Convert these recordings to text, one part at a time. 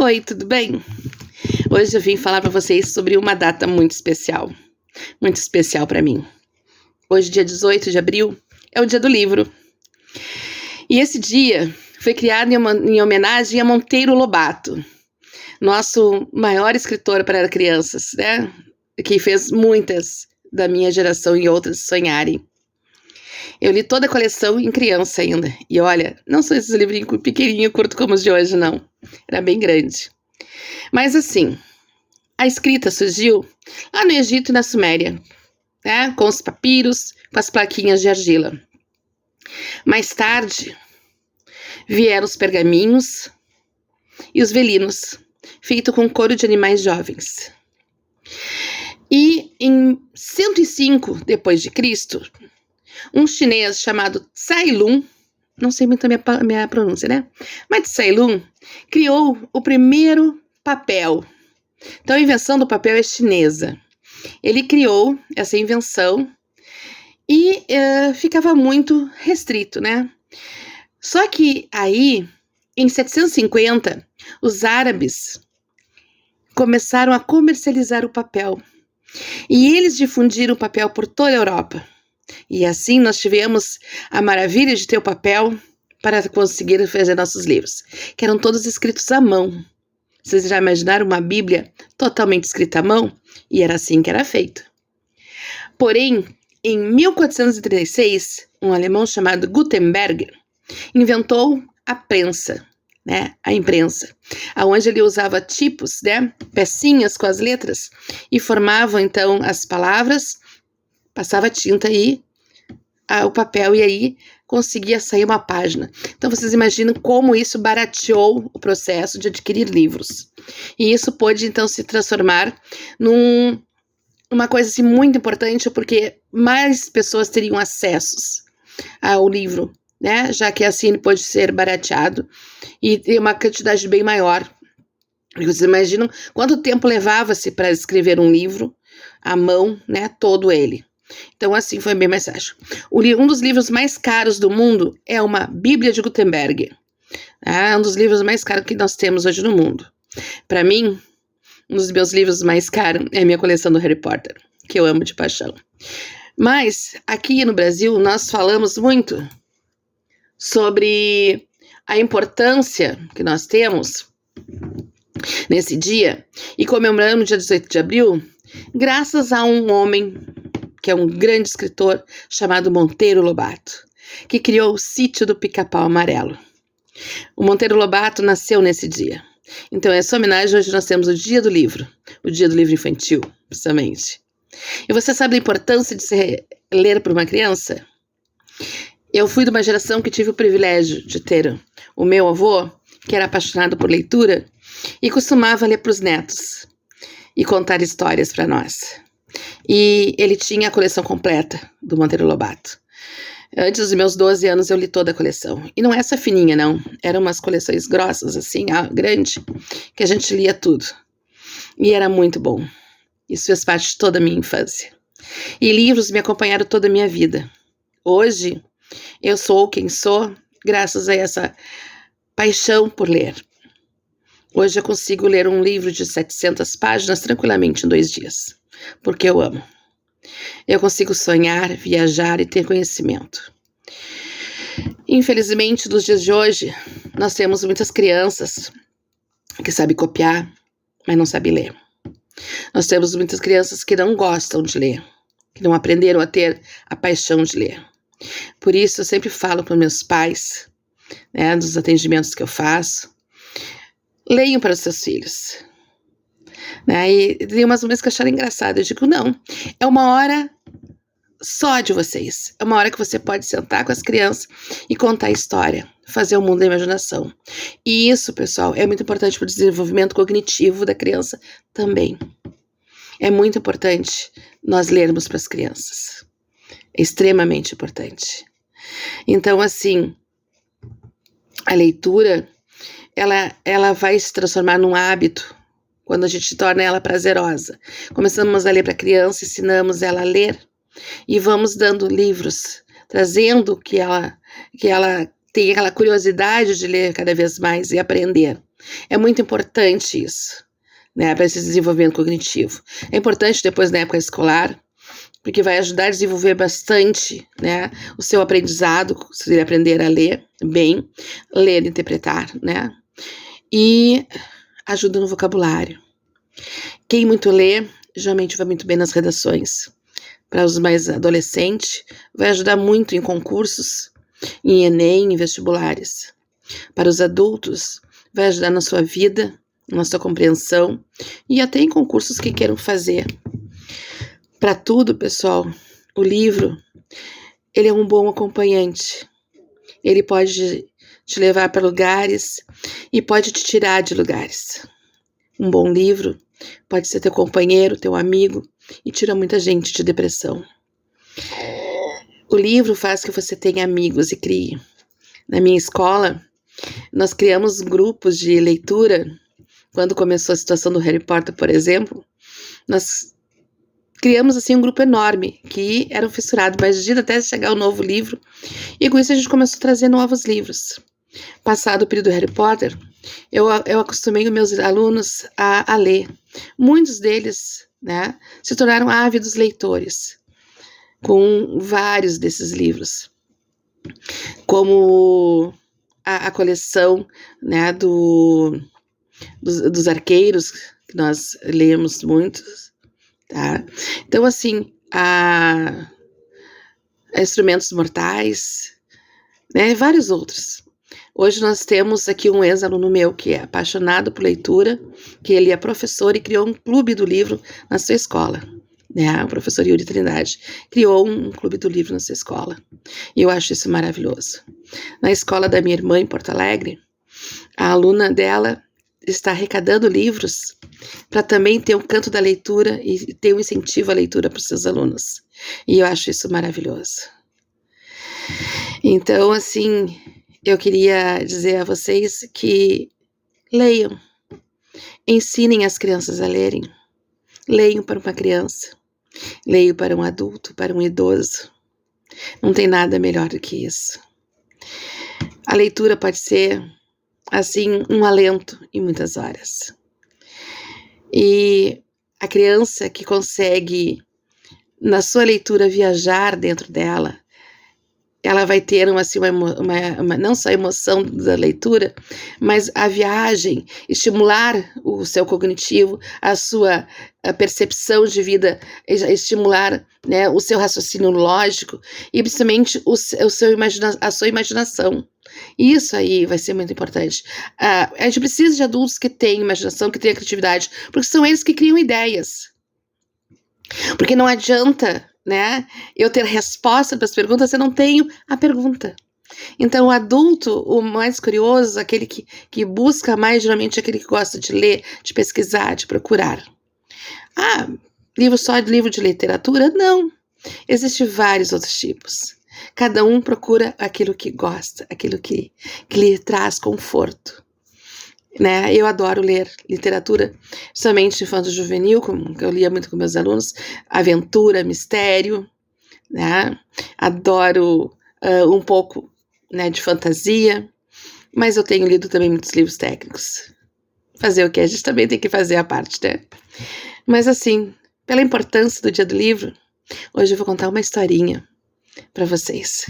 Oi, tudo bem? Hoje eu vim falar para vocês sobre uma data muito especial para mim. Hoje, dia 18 de abril, é o dia do livro. E esse dia foi criado em homenagem a Monteiro Lobato, nosso maior escritor para crianças, né? Que fez muitas da minha geração e outras sonharem. Eu li toda a coleção em criança ainda. E olha, não são esses livrinhos pequenininhos, curto como os de hoje, não. Era bem grande. Mas assim, a escrita surgiu lá no Egito e na Suméria, né? Com os papiros, com as plaquinhas de argila. Mais tarde, vieram os pergaminhos e os velinos, feito com couro de animais jovens. E em 105 depois de Cristo, um chinês chamado Tsai Lun, não sei muito a minha pronúncia, né? Mas Tsai Lun criou o primeiro papel. Então, a invenção do papel é chinesa. Ele criou essa invenção e ficava muito restrito, né? Só que aí, em 750, os árabes começaram a comercializar o papel. E eles difundiram o papel por toda a Europa. E assim nós tivemos a maravilha de ter o papel para conseguir fazer nossos livros, que eram todos escritos à mão. Vocês já imaginaram uma Bíblia totalmente escrita à mão? E era assim que era feito. Porém, em 1436, um alemão chamado Gutenberg inventou a prensa, né? A imprensa, onde ele usava tipos, né? Pecinhas com as letras e formava então as palavras, passava tinta aí, o papel, e aí conseguia sair uma página. Então vocês imaginam como isso barateou o processo de adquirir livros. E isso pôde então se transformar numa coisa assim, muito importante, porque mais pessoas teriam acessos ao livro, né? Já que assim ele pôde ser barateado e ter uma quantidade bem maior. Vocês imaginam quanto tempo levava-se para escrever um livro à mão, né? Todo ele. Então, assim, foi bem mais fácil. Um dos livros mais caros do mundo é uma Bíblia de Gutenberg. É um dos livros mais caros que nós temos hoje no mundo. Para mim, um dos meus livros mais caros é a minha coleção do Harry Potter, que eu amo de paixão. Mas, aqui no Brasil, nós falamos muito sobre a importância que nós temos nesse dia e comemoramos o dia 18 de abril, graças a um homem que é um grande escritor chamado Monteiro Lobato, que criou o Sítio do Pica-Pau Amarelo. O Monteiro Lobato nasceu nesse dia. Então, essa homenagem, hoje nós temos o Dia do Livro infantil, precisamente. E você sabe a importância de se ler para uma criança? Eu fui de uma geração que tive o privilégio de ter o meu avô, que era apaixonado por leitura, e costumava ler para os netos e contar histórias para nós. E ele tinha a coleção completa do Monteiro Lobato. Antes dos meus 12 anos eu li toda a coleção. E não é essa fininha, não. Eram umas coleções grossas, assim, grande, que a gente lia tudo. E era muito bom. Isso fez parte de toda a minha infância. E livros me acompanharam toda a minha vida. Hoje, eu sou quem sou graças a essa paixão por ler. Hoje eu consigo ler um livro de 700 páginas tranquilamente em 2 dias. Porque eu amo. Eu consigo sonhar, viajar e ter conhecimento. Infelizmente, nos dias de hoje, nós temos muitas crianças que sabem copiar, mas não sabem ler. Nós temos muitas crianças que não gostam de ler, que não aprenderam a ter a paixão de ler. Por isso, eu sempre falo para meus pais, né, dos atendimentos que eu faço, leiam para os seus filhos. Né? E tem umas mulheres que acharam engraçado. Eu digo, não, é uma hora só de vocês. É uma hora que você pode sentar com as crianças e contar a história, fazer o mundo da imaginação. E isso, pessoal, é muito importante para o desenvolvimento cognitivo da criança também. É muito importante nós lermos para as crianças. É extremamente importante. Então, assim, a leitura, ela vai se transformar num hábito quando a gente torna ela prazerosa. Começamos a ler para a criança, ensinamos ela a ler e vamos dando livros, trazendo que ela tenha aquela curiosidade de ler cada vez mais e aprender. É muito importante isso, né, para esse desenvolvimento cognitivo. É importante depois na época escolar, porque vai ajudar a desenvolver bastante, né, o seu aprendizado, se ele aprender a ler bem, ler e interpretar, né, e ajuda no vocabulário. Quem muito lê, geralmente vai muito bem nas redações. Para os mais adolescentes, vai ajudar muito em concursos, em Enem, em vestibulares. Para os adultos, vai ajudar na sua vida, na sua compreensão e até em concursos que queiram fazer. Para tudo, pessoal, o livro, ele é um bom acompanhante. Ele pode te levar para lugares e pode te tirar de lugares. Um bom livro pode ser teu companheiro, teu amigo e tira muita gente de depressão. O livro faz que você tenha amigos e crie. Na minha escola, nós criamos grupos de leitura. Quando começou a situação do Harry Potter, por exemplo, nós criamos assim um grupo enorme que eram fissurados, mas até chegar o novo livro. E com isso a gente começou a trazer novos livros. Passado o período do Harry Potter, eu acostumei os meus alunos a ler. Muitos deles, né, se tornaram ávidos leitores, com vários desses livros. Como a coleção, né, dos arqueiros, que nós lemos muitos, tá? Então, assim, a Instrumentos Mortais, né, e vários outros. Hoje nós temos aqui um ex-aluno meu que é apaixonado por leitura, que ele é professor e criou um clube do livro na sua escola, né? O professor Yuri Trindade criou um clube do livro na sua escola. E eu acho isso maravilhoso. Na escola da minha irmã em Porto Alegre, a aluna dela está arrecadando livros para também ter um canto da leitura e ter um incentivo à leitura para os seus alunos. E eu acho isso maravilhoso. Então, assim, eu queria dizer a vocês que leiam, ensinem as crianças a lerem. Leiam para uma criança, leiam para um adulto, para um idoso. Não tem nada melhor do que isso. A leitura pode ser, assim, um alento em muitas horas. E a criança que consegue, na sua leitura, viajar dentro dela, ela vai ter assim, não só a emoção da leitura, mas a viagem, estimular o seu cognitivo, a sua percepção de vida, estimular, né, o seu raciocínio lógico e principalmente a sua imaginação. Isso aí vai ser muito importante. A gente precisa de adultos que têm imaginação, que têm criatividade, porque são eles que criam ideias. Porque não adianta, né, eu ter resposta para as perguntas se eu não tenho a pergunta. Então, o adulto, o mais curioso, aquele que busca mais, geralmente aquele que gosta de ler, de pesquisar, de procurar. Livro de literatura? Não. Existem vários outros tipos. Cada um procura aquilo que gosta, aquilo que lhe traz conforto. Né? Eu adoro ler literatura, somente infanto-juvenil, que eu lia muito com meus alunos, aventura, mistério, né? Adoro um pouco, né, de fantasia, mas eu tenho lido também muitos livros técnicos. Fazer o que? A gente também tem que fazer a parte, né? Mas assim, pela importância do Dia do Livro, hoje eu vou contar uma historinha para vocês.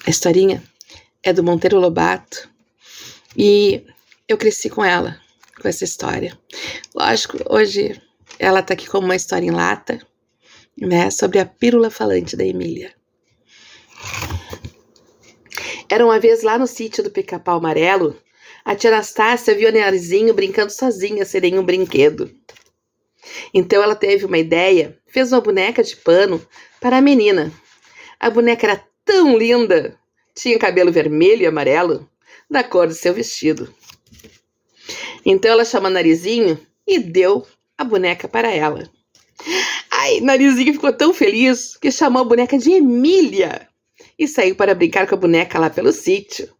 A historinha é do Monteiro Lobato e eu cresci com ela, com essa história. Lógico, hoje ela tá aqui como uma história em lata, né, sobre a pílula falante da Emília. Era uma vez lá no sítio do Pica-Pau Amarelo, a tia Anastácia viu a Narizinho brincando sozinha, sem nenhum brinquedo. Então ela teve uma ideia, fez uma boneca de pano para a menina. A boneca era tão linda, tinha cabelo vermelho e amarelo, da cor do seu vestido. Então ela chamou Narizinho e deu a boneca para ela. Ai, Narizinho ficou tão feliz que chamou a boneca de Emília e saiu para brincar com a boneca lá pelo sítio.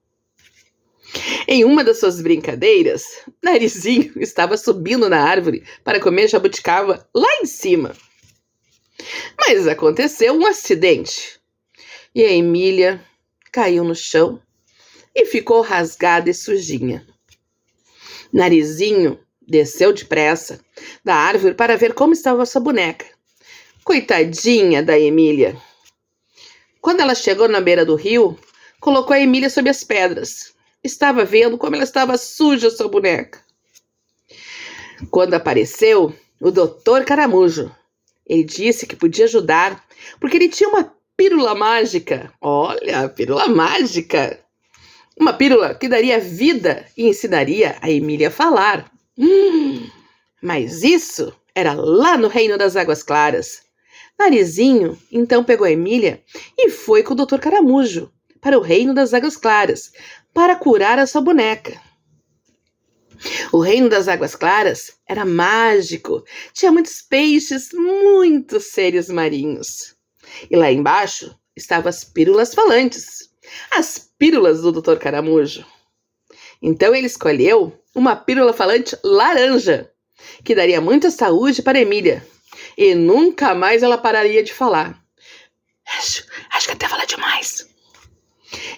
Em uma das suas brincadeiras, Narizinho estava subindo na árvore para comer jabuticaba lá em cima. Mas aconteceu um acidente e a Emília caiu no chão e ficou rasgada e sujinha. Narizinho desceu depressa da árvore para ver como estava sua boneca. Coitadinha da Emília! Quando ela chegou na beira do rio, colocou a Emília sob as pedras. Estava vendo como ela estava suja, sua boneca. Quando apareceu o Dr. Caramujo, ele disse que podia ajudar, porque ele tinha uma pílula mágica. Olha, a pílula mágica! Uma pílula que daria vida e ensinaria a Emília a falar. Mas isso era lá no Reino das Águas Claras. Narizinho então pegou a Emília e foi com o Dr. Caramujo para o Reino das Águas Claras para curar a sua boneca. O Reino das Águas Claras era mágico, tinha muitos peixes, muitos seres marinhos. E lá embaixo estavam as pílulas falantes, as pílulas do Dr. Caramujo. Então ele escolheu uma pílula falante laranja, que daria muita saúde para Emília, e nunca mais ela pararia de falar. Acho que até fala demais.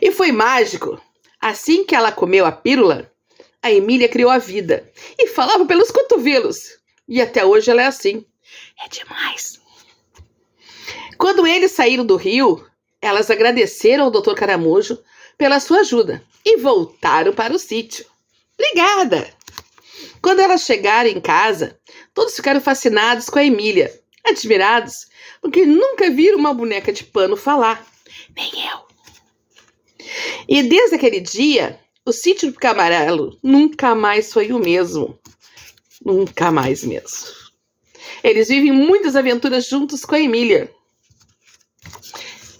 E foi mágico. Assim que ela comeu a pílula, a Emília criou a vida e falava pelos cotovelos. E até hoje ela é assim. É demais. Quando eles saíram do rio, elas agradeceram ao Dr. Caramujo pela sua ajuda e voltaram para o sítio. Obrigada! Quando elas chegaram em casa, todos ficaram fascinados com a Emília, admirados, porque nunca viram uma boneca de pano falar. Nem eu. E desde aquele dia, o sítio do Pica Amarelo nunca mais foi o mesmo. Nunca mais mesmo. Eles vivem muitas aventuras juntos com a Emília.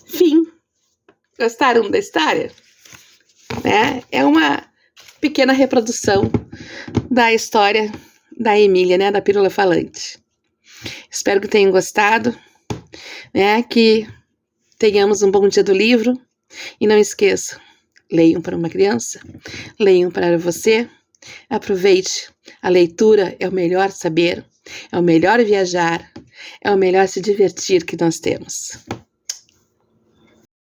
Fim. Gostaram da história? É uma pequena reprodução da história da Emília, da pílula falante. Espero que tenham gostado, que tenhamos um bom dia do livro. E não esqueçam, leiam para uma criança, leiam para você, aproveite. A leitura é o melhor saber, é o melhor viajar, é o melhor se divertir que nós temos.